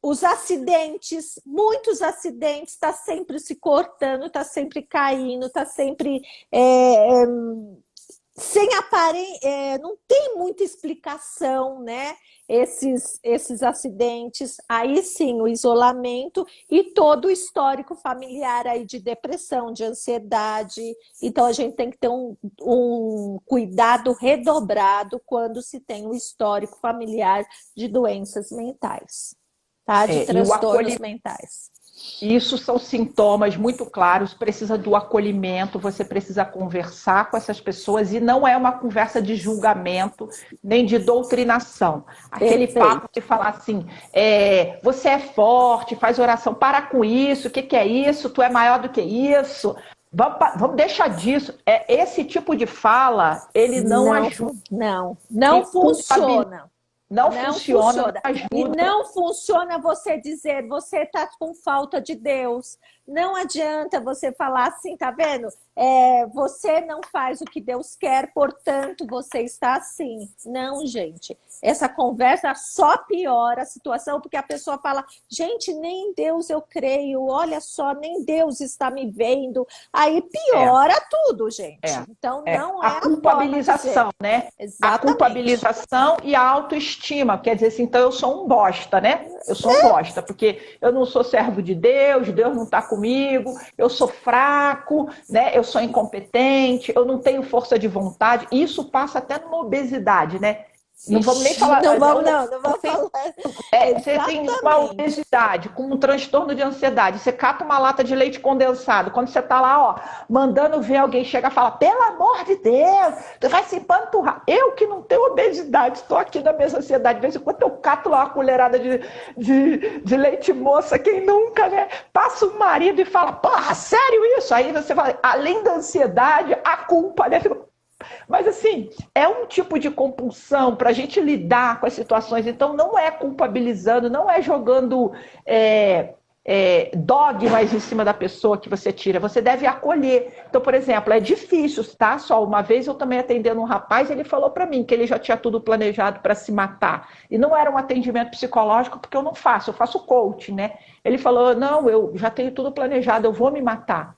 os acidentes, muitos acidentes, está sempre se cortando, está sempre caindo, está sempre sem aparência, não tem muita explicação, né? Esses acidentes, aí sim, o isolamento e todo o histórico familiar aí de depressão, de ansiedade. Então, a gente tem que ter um cuidado redobrado quando se tem um histórico familiar de doenças mentais, tá? De transtornos mentais. Isso são sintomas muito claros, precisa do acolhimento, você precisa conversar com essas pessoas e não é uma conversa de julgamento, nem de doutrinação. Aquele papo de falar assim, você é forte, faz oração, para com isso, o que é isso? Tu é maior do que isso? Vamos deixar disso. Esse tipo de fala, ele não ajuda. Não funciona. Não funciona. E não funciona você dizer, você está com falta de Deus. Não adianta você falar assim, tá vendo? Você não faz o que Deus quer, portanto você está assim. Não, gente. Essa conversa só piora a situação, porque a pessoa fala, gente, nem em Deus eu creio, olha só, nem Deus está me vendo. Aí piora tudo, gente. Então não é a culpabilização, né? Exatamente. A culpabilização e a autoestima. Quer dizer assim, então eu sou um bosta, né? Eu sou um bosta, porque eu não sou servo de Deus, Deus não está comigo, eu sou fraco, né? Eu sou incompetente, eu não tenho força de vontade. Isso passa até numa obesidade, né? Não vamos nem falar. Não vamos falar. Você tem uma obesidade com um transtorno de ansiedade. Você cata uma lata de leite condensado. Quando você está lá, ó, mandando ver alguém chegar e falar, pelo amor de Deus, tu vai se empanturrar. Eu que não tenho obesidade, estou aqui na minha ansiedade. De vez em quando eu cato lá uma colherada de leite moça, quem nunca, né? Passa o marido e fala, porra, sério isso? Aí você vai, além da ansiedade, a culpa, né? Mas, assim, é um tipo de compulsão para a gente lidar com as situações. Então, não é culpabilizando, não é jogando dogmas em cima da pessoa que você tira. Você deve acolher. Então, por exemplo, é difícil, tá? Só uma vez eu também atendendo um rapaz, ele falou para mim que ele já tinha tudo planejado para se matar. E não era um atendimento psicológico, porque eu não faço, eu faço coaching, né? Ele falou, não, eu já tenho tudo planejado, eu vou me matar.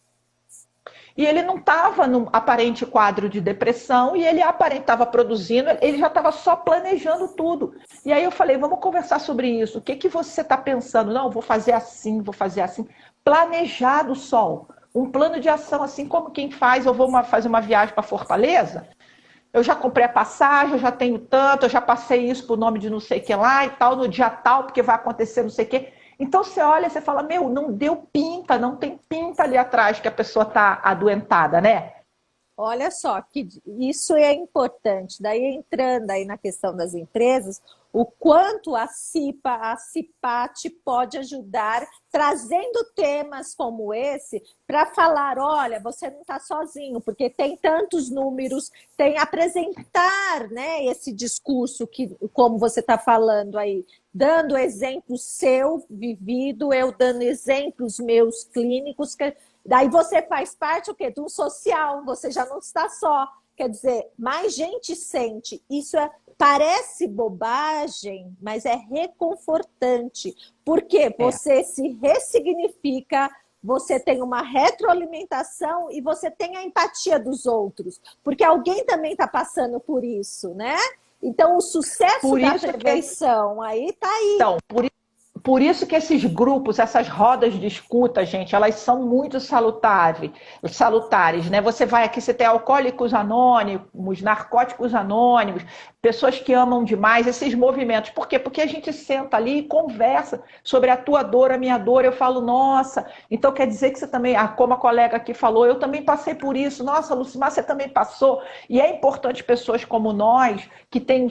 E ele não estava num aparente quadro de depressão e ele estava produzindo, ele já estava só planejando tudo. E aí eu falei, vamos conversar sobre isso. O que você está pensando? Não, vou fazer assim, vou fazer assim. Planejado, Sol. Um plano de ação, assim como quem faz, eu vou fazer uma viagem para Fortaleza. Eu já comprei a passagem, eu já tenho tanto, eu já passei isso por nome de não sei o que lá e tal, no dia tal, porque vai acontecer não sei o que. Então você olha e você fala, meu, não deu pinta, não tem pinta ali atrás que a pessoa está adoentada, né? Olha só, que isso é importante. Daí entrando aí na questão das empresas, o quanto a CIPAT pode ajudar trazendo temas como esse para falar, olha, você não está sozinho, porque tem tantos números, tem apresentar, né, esse discurso que, como você está falando aí, dando exemplo seu vivido, eu dando exemplos meus clínicos, daí você faz parte o quê? De um social, você já não está só. Quer dizer, mais gente sente. Isso parece bobagem, mas é reconfortante. Porque você se ressignifica, você tem uma retroalimentação e você tem a empatia dos outros. Porque alguém também está passando por isso, né? Então, o sucesso da prevenção aí está aí. Então, por isso que esses grupos, essas rodas de escuta, gente, elas são muito salutares, né? Você vai aqui, você tem alcoólicos anônimos, narcóticos anônimos, pessoas que amam demais, esses movimentos. Por quê? Porque a gente senta ali e conversa sobre a tua dor, a minha dor. Eu falo, nossa, então quer dizer que você também, como a colega aqui falou, eu também passei por isso. Nossa, Lucimar, você também passou. E é importante pessoas como nós, que têm um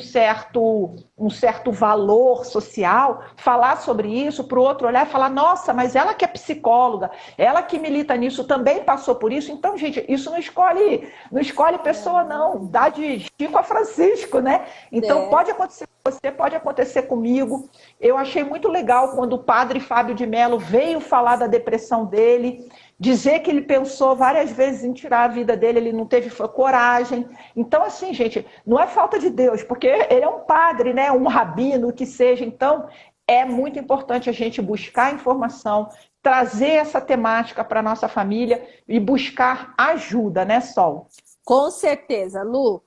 certo valor social, falar sobre isso, para o outro olhar e falar, nossa, mas ela que é psicóloga, ela que milita nisso, também passou por isso. Então, gente, isso não escolhe pessoa, não. Dá de Chico a Francisco, né? Então, pode acontecer com você, pode acontecer comigo. Eu achei muito legal quando o padre Fábio de Mello veio falar da depressão dele, dizer que ele pensou várias vezes em tirar a vida dele, ele não teve coragem. Então, assim, gente, não é falta de Deus, porque ele é um padre, né? Um rabino, o que seja. Então, é muito importante a gente buscar informação, trazer essa temática para a nossa família e buscar ajuda, né, Sol? Com certeza, Lu.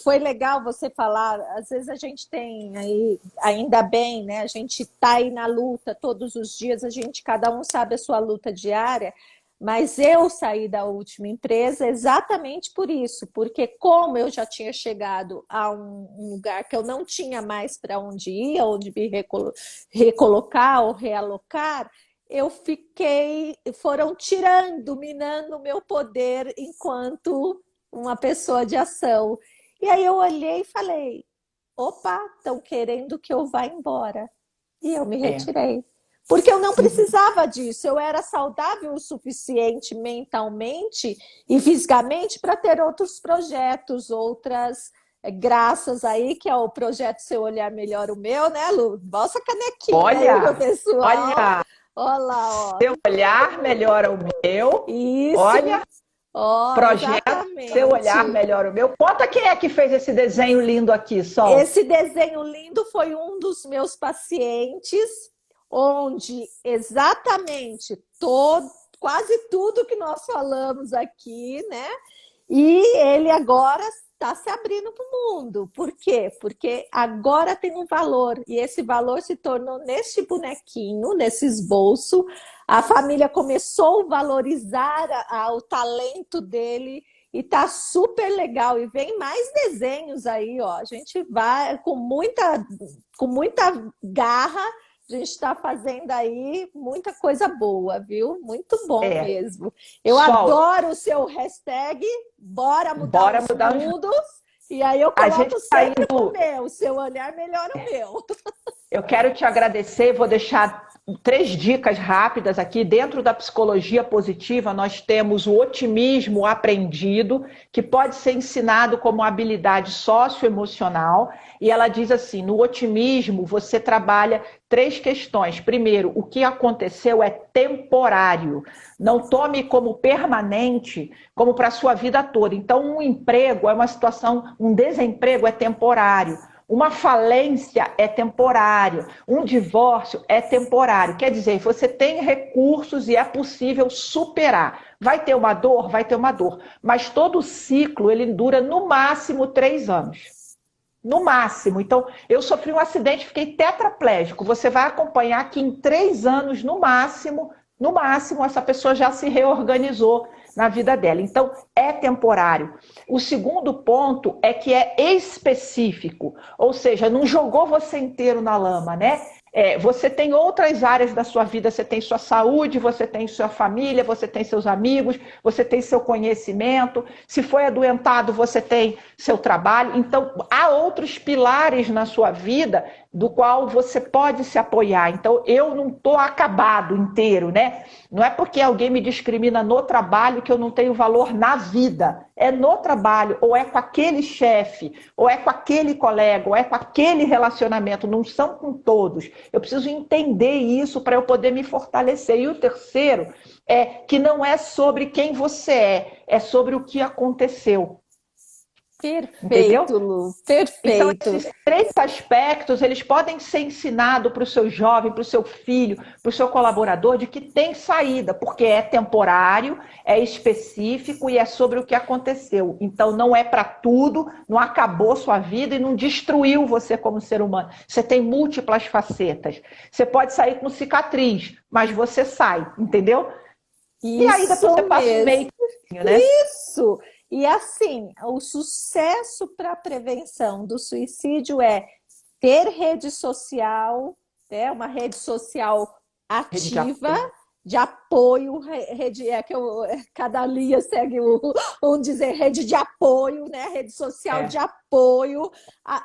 Foi legal você falar. Às vezes a gente tem aí, ainda bem, né? A gente está aí na luta todos os dias, cada um sabe a sua luta diária. Mas eu saí da última empresa exatamente por isso, porque como eu já tinha chegado a um lugar que eu não tinha mais para onde ir, onde me recolocar ou realocar, foram minando o meu poder enquanto uma pessoa de ação. E aí eu olhei e falei, opa, estão querendo que eu vá embora. E eu me retirei. Porque eu não precisava disso, eu era saudável o suficiente mentalmente e fisicamente para ter outros projetos, outras graças aí, que é o projeto Seu Olhar Melhora o Meu, né, Lu? Nossa canequinha Olha, aí, meu pessoal. Olha, Olha lá, ó. Seu Olhar Melhora o Meu. Isso. Olha, projeto Exatamente. Seu Olhar Melhora o Meu. Conta quem é que fez esse desenho lindo aqui, Sol. Esse desenho lindo foi um dos meus pacientes, onde exatamente quase tudo que nós falamos aqui, né? E ele agora está se abrindo para o mundo. Por quê? Porque agora tem um valor, e esse valor se tornou neste bonequinho, nesse esboço. A família começou a valorizar o talento dele, e tá super legal. E vem mais desenhos aí, ó. A gente vai com muita garra. A gente está fazendo aí muita coisa boa, viu? Muito bom mesmo. Eu adoro o seu hashtag, bora mudar os mundos. E aí eu coloco sempre o meu, o Seu Olhar Melhora o Meu. Eu quero te agradecer, vou deixar 3 dicas rápidas aqui. Dentro da psicologia positiva, nós temos o otimismo aprendido, que pode ser ensinado como habilidade socioemocional. E ela diz assim, no otimismo você trabalha 3 questões. Primeiro, o que aconteceu é temporário. Não tome como permanente, como para a sua vida toda. Então, um emprego é uma situação, um desemprego é temporário. Uma falência é temporária, um divórcio é temporário. Quer dizer, você tem recursos e é possível superar. Vai ter uma dor? Vai ter uma dor. Mas todo ciclo, ele dura no máximo 3 anos. No máximo. Então, eu sofri um acidente, fiquei tetraplégico. Você vai acompanhar que em 3 anos, no máximo, essa pessoa já se reorganizou na vida dela. Então, é temporário. O segundo ponto é que é específico, ou seja, não jogou você inteiro na lama, né? Você tem outras áreas da sua vida, você tem sua saúde, você tem sua família, você tem seus amigos, você tem seu conhecimento, se foi adoentado, você tem seu trabalho. Então, há outros pilares na sua vida do qual você pode se apoiar. Então, eu não estou acabado inteiro, né? Não é porque alguém me discrimina no trabalho que eu não tenho valor na vida. É no trabalho, ou é com aquele chefe, ou é com aquele colega, ou é com aquele relacionamento. Não são com todos. Eu preciso entender isso para eu poder me fortalecer. E o terceiro é que não é sobre quem você é sobre o que aconteceu. Perfeito, Lu, perfeito. Então, esses 3 aspectos, eles podem ser ensinados para o seu jovem, para o seu filho, para o seu colaborador, de que tem saída, porque é temporário, é específico e é sobre o que aconteceu. Então, não é para tudo, não acabou sua vida e não destruiu você como ser humano. Você tem múltiplas facetas. Você pode sair com cicatriz, mas você sai, entendeu? Isso e aí depois você passa um meio, né? Isso! E assim, o sucesso para a prevenção do suicídio é ter rede social, né? Uma rede social ativa, de apoio, cada linha segue vamos dizer, rede de apoio, né? Rede social de apoio,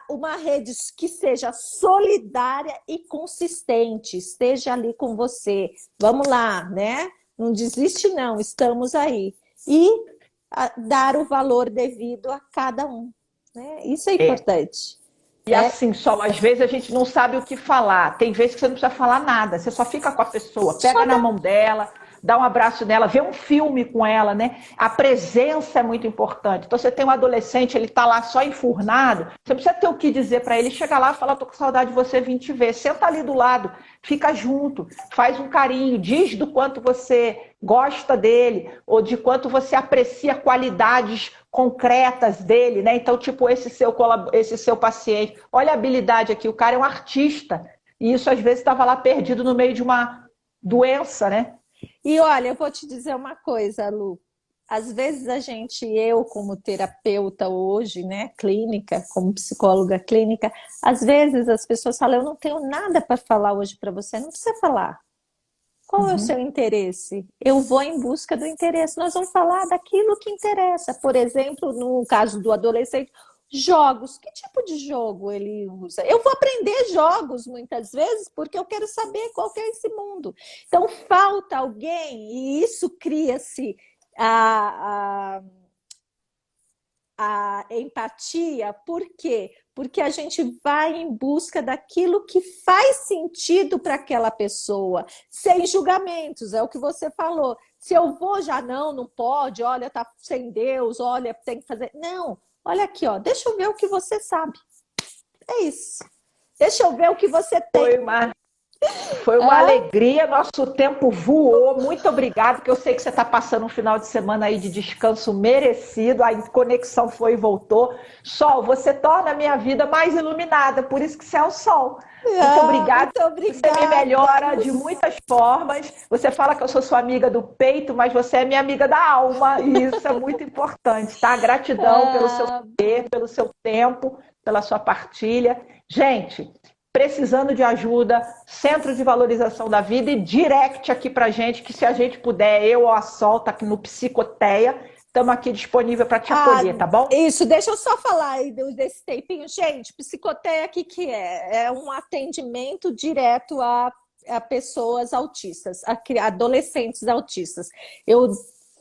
uma rede que seja solidária e consistente, esteja ali com você. Vamos lá, né? Não desiste não, estamos aí. E dar o valor devido a cada um, né? Isso é importante. E assim, Sol, às vezes a gente não sabe o que falar. Tem vezes que você não precisa falar nada, você só fica com a pessoa, pega na mão dela, dar um abraço nela, ver um filme com ela, né? A presença é muito importante. Então, você tem um adolescente, ele está lá só enfurnado, você precisa ter o que dizer para ele, chega lá e fala, tô com saudade de você, vim te ver. Senta ali do lado, fica junto, faz um carinho, diz do quanto você gosta dele, ou de quanto você aprecia qualidades concretas dele, né? Então, tipo, esse seu paciente, olha a habilidade aqui, o cara é um artista, e isso às vezes estava lá perdido no meio de uma doença, né? E olha, eu vou te dizer uma coisa, Lu. Às vezes eu como terapeuta hoje, né, clínica, como psicóloga clínica, às vezes as pessoas falam, eu não tenho nada para falar hoje para você, não precisa falar. Qual é o seu interesse? Eu vou em busca do interesse. Nós vamos falar daquilo que interessa. Por exemplo, no caso do adolescente, jogos. Que tipo de jogo ele usa? Eu vou aprender jogos muitas vezes porque eu quero saber qual que é esse mundo. Então, falta alguém e isso cria-se a empatia. Por quê? Porque a gente vai em busca daquilo que faz sentido para aquela pessoa, sem julgamentos, é o que você falou. Se eu vou já não pode, olha, tá sem Deus, olha, tem que fazer. Não, olha aqui, ó, deixa eu ver o que você sabe. É isso. Deixa eu ver o que você tem. Foi uma alegria, nosso tempo voou. Muito obrigado, porque eu sei que você está passando um final de semana aí de descanso merecido, a conexão foi e voltou. Sol, você torna a minha vida mais iluminada, por isso que você é o sol. Muito obrigada. Muito obrigada. Você me melhora de muitas formas. Você fala que eu sou sua amiga do peito, mas você é minha amiga da alma, e isso é muito importante, tá? Gratidão pelo seu saber, pelo seu tempo, pela sua partilha. Gente, precisando de ajuda, Centro de Valorização da Vida e direct aqui pra gente, que se a gente puder, eu ou a Sol, tá aqui no Psicoteia, estamos aqui disponível para te acolher, tá bom? Isso, deixa eu só falar aí desse tempinho. Gente, Psicoteia, o que é? É um atendimento direto a pessoas autistas, a adolescentes autistas. Eu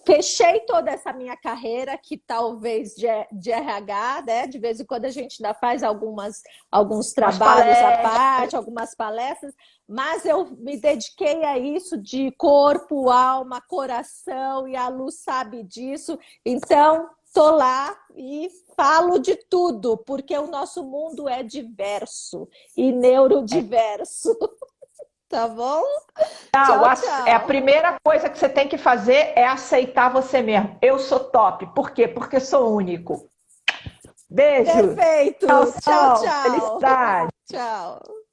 fechei toda essa minha carreira, que talvez de RH, né? De vez em quando a gente ainda faz alguns trabalhos à parte, algumas palestras, mas eu me dediquei a isso de corpo, alma, coração, e a Lu sabe disso. Então, tô lá e falo de tudo, porque o nosso mundo é diverso e neurodiverso. Tá bom? Tchau, tchau. A primeira coisa que você tem que fazer é aceitar você mesmo. Eu sou top. Por quê? Porque sou único. Beijo. Perfeito. Tchau, tchau. Felicidade. Tchau.